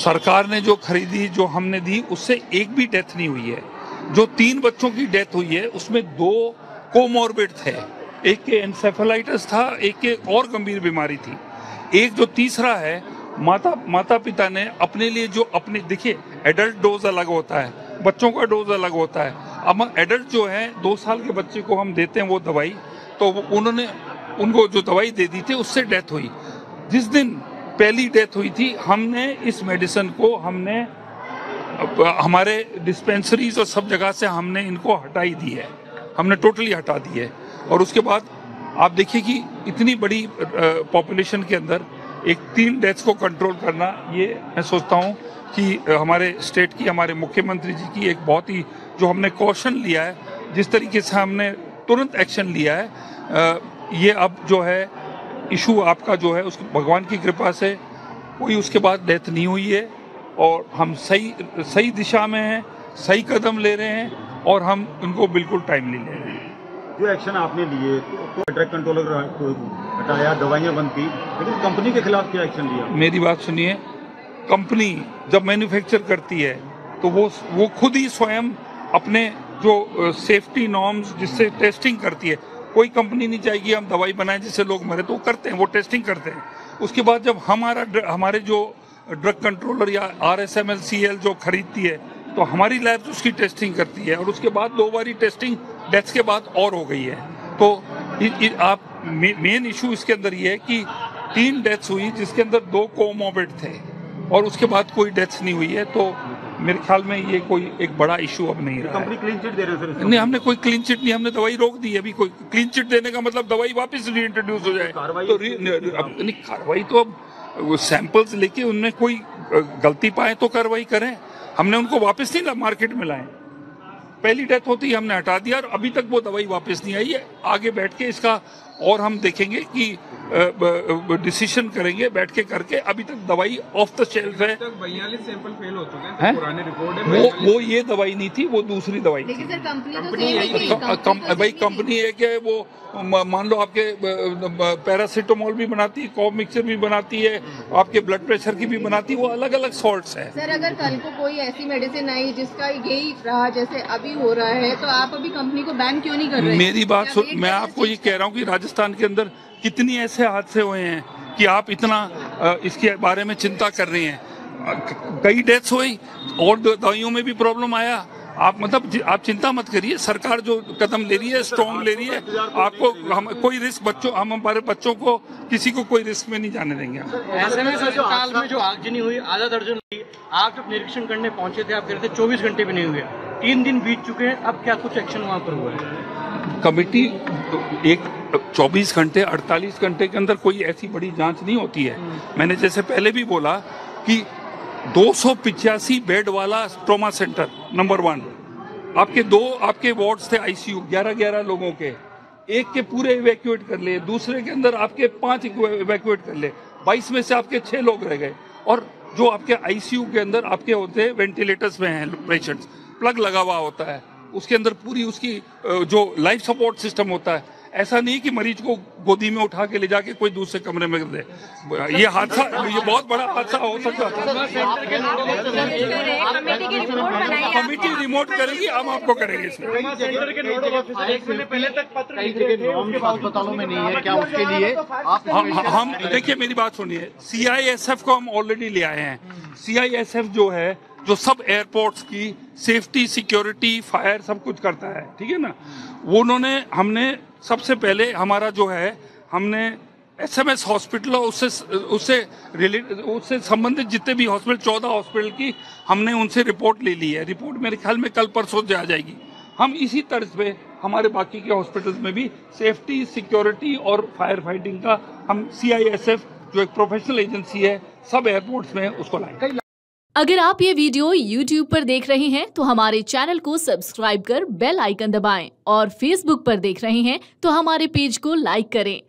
सरकार ने जो खरीदी, जो हमने दी, उससे एक भी डेथ नहीं हुई है। जो 3 बच्चों की डेथ हुई है उसमें 2 कोमॉर्बिड थे, एक के एन्सेफेलाइटिस था, एक के और गंभीर बीमारी थी। एक जो तीसरा है, माता पिता ने अपने लिए जो अपने, देखिए एडल्ट डोज अलग होता है, बच्चों का डोज अलग होता है। अब एडल्ट जो है 2 साल के बच्चे को हम देते हैं वो दवाई, तो उन्होंने उनको जो दवाई दे दी थी उससे डेथ हुई। जिस दिन पहली डेथ हुई थी, हमने इस मेडिसिन को हमारे डिस्पेंसरीज और सब जगह से हमने इनको हटाई दी है, हमने टोटली हटा दी है। और उसके बाद आप देखिए कि इतनी बड़ी पॉपुलेशन के अंदर एक 3 डेथ्स को कंट्रोल करना, ये मैं सोचता हूँ कि हमारे स्टेट की, हमारे मुख्यमंत्री जी की एक बहुत ही, जो हमने कॉशन लिया है, जिस तरीके से हमने तुरंत एक्शन लिया है, ये अब जो है इशू आपका जो है, उस भगवान की कृपा से कोई उसके बाद डेथ नहीं हुई है और हम सही दिशा में हैं, सही कदम ले रहे हैं और हम उनको बिल्कुल टाइमली ले रहे हैं। जो एक्शन आपने लिए, तो ड्रग कंट्रोलर को हटाया, दवाइयां बंद की, लेकिन कंपनी के खिलाफ क्या एक्शन लिया? मेरी बात सुनिए, कंपनी जब मैन्युफैक्चर करती है तो वो खुद ही स्वयं अपने जो सेफ्टी नॉर्म्स, जिससे टेस्टिंग करती है, कोई कंपनी नहीं चाहेगी हम दवाई बनाएं जिससे लोग मरे, तो वो करते हैं, वो टेस्टिंग करते हैं। उसके बाद जब हमारे जो ड्रग कंट्रोलर या RSMLCL जो खरीदती है, तो हमारी लैब उसकी टेस्टिंग करती है और उसके बाद 2 बारी टेस्टिंग डेथ्स के बाद और हो गई है। तो आप मेन इशू इसके अंदर ये है कि 3 डेथ्स हुई जिसके अंदर 2 कोमॉर्बिड थे और उसके बाद कोई डेथ्स नहीं हुई है। तो मेरे ख्याल में ये कोई एक बड़ा इशू अब नहीं रहा है। कंपनी क्लीन चिट दे रहे हैं? नहीं, हमने कोई क्लीन चिट नहीं, हमने दवाई रोक दी है। अभी कोई क्लीन चिट देने का मतलब दवाई वापस रीइंट्रोड्यूस हो जाए, तो नहीं, कार्रवाई तो अब सैंपल्स लेके उनमें कोई गलती पाए तो कार्रवाई करें। हमने उनको वापस नहीं मार्केट में लाए, पहली डेथ होती है हमने हटा दिया और अभी तक वो दवाई वापस नहीं आई है। आगे बैठ के इसका और हम देखेंगे कि डिसीजन करेंगे बैठ के करके। अभी तक दवाई ऑफ द शेल्फ है। 42 सैंपल फेल हो चुके हैं, पुराने रिपोर्ट है। वो ये दवाई नहीं थी, वो दूसरी दवाई थी। भाई कंपनी है कि वो मान लो आपके पैरासीटामोल भी बनाती है, कॉफ मिक्सचर भी बनाती है, आपके ब्लड प्रेशर की भी बनाती है, वो अलग अलग सॉल्ट्स है। सर, अगर कल को कोई ऐसी मेडिसिन आई जिसका यही रहा जैसे अभी हो रहा है, तो आप अभी कंपनी को बैन क्यों नहीं कर रहे? मेरी बात मैं आपको ये कह रहा हूँ कि राजस्थान के अंदर कितनी ऐसे हादसे हुए हैं कि आप इतना इसके बारे में चिंता कर रही हैं। कई डेथ्स हुई और दवाइयों में भी प्रॉब्लम आया। आप चिंता मत करिए, सरकार जो कदम ले रही है स्ट्रॉन्ग ले रही है। आपको हम कोई रिस्क हम हमारे बच्चों को किसी को कोई रिस्क में नहीं जाने देंगे। ऐसे में अस्पताल में जो आगजनी हुई, आधा दर्जन हुई, आप जब निरीक्षण करने पहुंचे थे आप कह रहे थे 24 घंटे भी नहीं हुए, 3 दिन बीत चुके हैं, अब क्या कुछ एक्शन वहाँ पर हुआ है? कमेटी 24 घंटे 48 घंटे के अंदर कोई ऐसी बड़ी जांच नहीं होती है। मैंने जैसे पहले भी बोला कि 285 बेड वाला ट्रॉमा सेंटर नंबर 1, आपके वार्ड्स थे ICU 11 लोगों के, एक के पूरे इवैक्यूएट कर लिए, दूसरे के अंदर आपके 5 इवैक्यूएट कर लिए, 22 में से आपके 6 लोग रह गए। और जो आपके ICU के अंदर आपके होते हैं, वेंटिलेटर्स में हैं पेशेंट्स, प्लग लगा हुआ होता है, उसके अंदर पूरी उसकी जो लाइफ सपोर्ट सिस्टम होता है। ऐसा नहीं कि मरीज को गोदी में उठा के ले जाके कोई दूसरे कमरे में दे। ये हादसा, ये बहुत बड़ा हादसा हो सकता है। कमेटी रिमोट करेगी, हम आपको करेंगे इसमें। अस्पतालों में नहीं है क्या? उसके लिए हम देखिए, मेरी बात सुनिए, CISF को हम ऑलरेडी ले आए हैं। CISF जो है, जो सब एयरपोर्ट्स की सेफ्टी, सिक्योरिटी, फायर सब कुछ करता है, ठीक है ना। हमने सबसे पहले हमारा जो है, हमने SMS हॉस्पिटल और उससे संबंधित जितने भी हॉस्पिटल, 14 हॉस्पिटल की हमने उनसे रिपोर्ट ले ली है। रिपोर्ट मेरे ख्याल में कल परसों आ जाएगी। हम इसी तर्ज पे हमारे बाकी के हॉस्पिटल्स में भी सेफ्टी, सिक्योरिटी और फायर फाइटिंग का हम CISF जो एक प्रोफेशनल एजेंसी है, सब एयरपोर्ट्स में उसको लाएंगे। अगर आप ये वीडियो YouTube पर देख रहे हैं तो हमारे चैनल को सब्सक्राइब कर बेल आइकन दबाएं और Facebook पर देख रहे हैं तो हमारे पेज को लाइक करें।